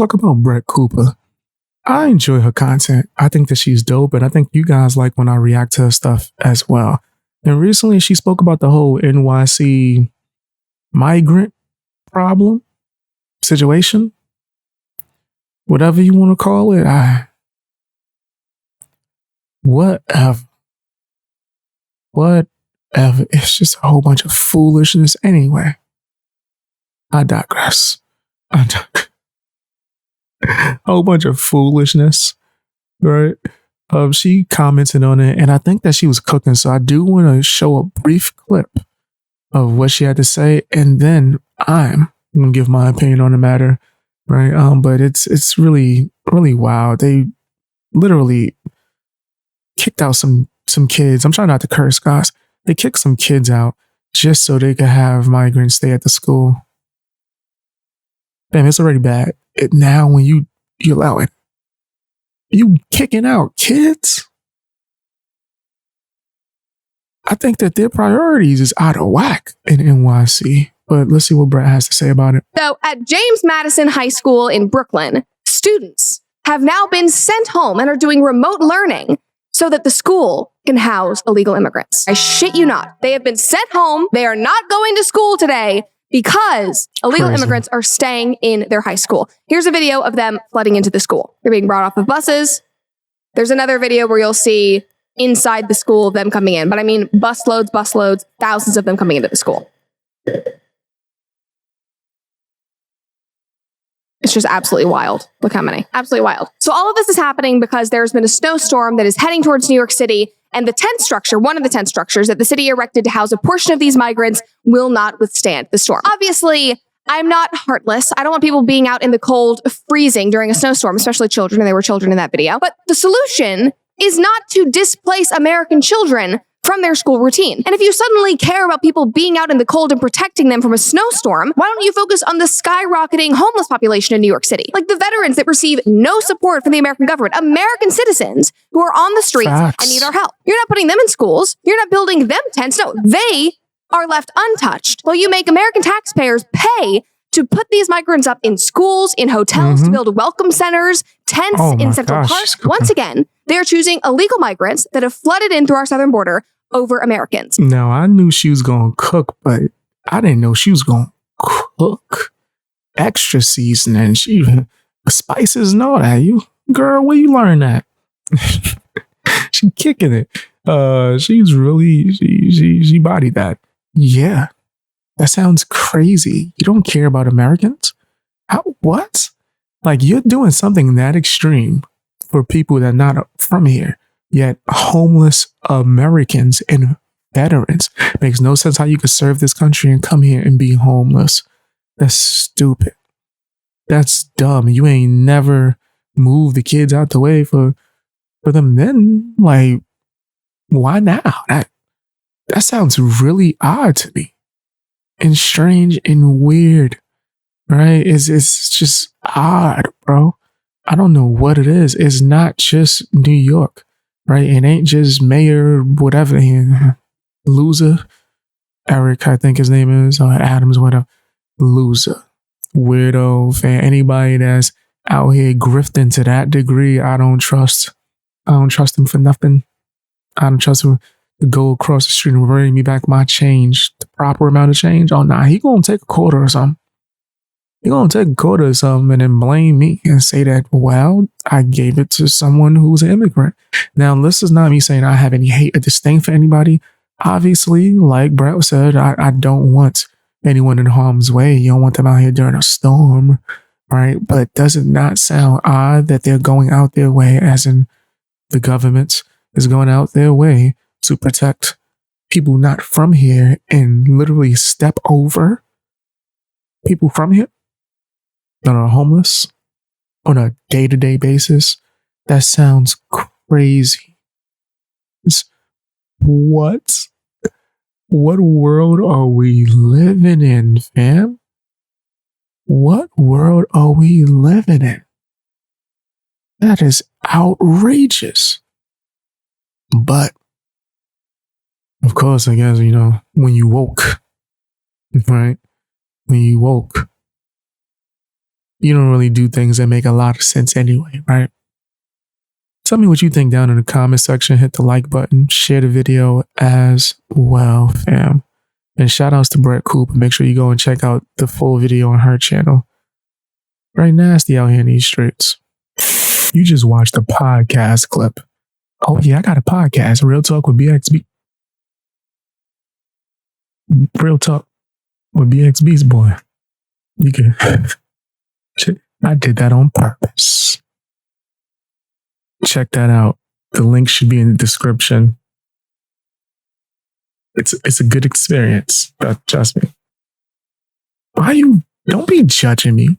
talk about Brett Cooper. I enjoy her content. I think that she's dope, and I think you guys like when I react to her stuff as well. And recently she spoke about the whole NYC migrant problem, situation, whatever you want to call it. Whatever. It's just a whole bunch of foolishness. Anyway, I digress. A whole bunch of foolishness, right? She commented on it, and I think that she was cooking. So I do want to show a brief clip of what she had to say, and then I'm gonna give my opinion on the matter, right? But it's really wild. They literally kicked out some kids. I'm trying not to curse, guys. They kicked some kids out just so they could have migrants stay at the school. Damn, it's already bad. Now when you allow it, you kicking out kids? I think that their priorities is out of whack in NYC. But let's see what Brett has to say about it. So at James Madison High School in Brooklyn, students have now been sent home and are doing remote learning so that the school can house illegal immigrants. I shit you not. They have been sent home. They are not going to school today because illegal immigrants are staying in their high school. Here's a video of them flooding into the school. They're being brought off of buses. There's another video where you'll see inside the school them coming in. But I mean, busloads, thousands of them coming into the school. It's just absolutely wild. Look how many. Absolutely wild. So all of this is happening because there's been a snowstorm that is heading towards New York City, and the tent structure, one of the tent structures that the city erected to house a portion of these migrants, will not withstand the storm. Obviously, I'm not heartless. I don't want people being out in the cold, freezing during a snowstorm, especially children, and there were children in that video. But the solution is not to displace American children from their school routine. And if you suddenly care about people being out in the cold and protecting them from a snowstorm, why don't you focus on the skyrocketing homeless population in New York City? Like the veterans that receive no support from the American government, American citizens who are on the streets and need our help. You're not putting them in schools. You're not building them tents. No, they are left untouched. Well, you make American taxpayers pay to put these migrants up in schools, in hotels, to build welcome centers, tents in Central Park. Once again, they're choosing illegal migrants that have flooded in through our southern border over Americans. Now, I knew she was going to cook, but I didn't know she was going to cook. Extra seasoning, spices and all that. Girl, where you learn that? She kicking it. She's really, she bodied that. Yeah, that sounds crazy. You don't care about Americans? What? Like, you're doing something that extreme for people that are not from here. Yet homeless Americans and veterans. Makes no sense how you could serve this country and come here and be homeless. That's stupid. That's dumb. You ain't never moved the kids out the way for them then. Like, why now? That sounds really odd to me. And strange and weird. Right? It's just odd, bro. I don't know what it is. It's not just New York. Right? It ain't just Mayor, whatever, loser. Eric, I think his name is, or Adams, whatever. Loser. Weirdo fan. Anybody that's out here grifting to that degree, I don't trust. I don't trust him for nothing. I don't trust him to go across the street and bring me back my change, the proper amount of change. Oh, nah, he gonna take a quarter or something. He gonna take a quarter or something and then blame me and say that, well, I gave it to someone who's an immigrant. Now, this is not me saying I have any hate or disdain for anybody. Obviously, like Brett said, I don't want anyone in harm's way. You don't want them out here during a storm, right? But does it not sound odd that they're going out their way, as in the government is going out their way to protect people not from here and literally step over people from here that are homeless on a day-to-day basis? That sounds crazy. What world are we living in, fam? What world are we living in? That is outrageous. But, of course, I guess, when you woke, right? When you woke, you don't really do things that make a lot of sense anyway, right? Tell me what you think down in the comment section. Hit the like button, share the video as well, fam. And shout outs to Brett Cooper. Make sure you go and check out the full video on her channel. Right nasty out here in these streets. You just watched a podcast clip. Oh yeah, I got a podcast. Real Talk with BXB. Real Talk with BXB's boy. You can. I did that on purpose. Check that out. The link should be in the description. It's a good experience. Trust me. Don't be judging me.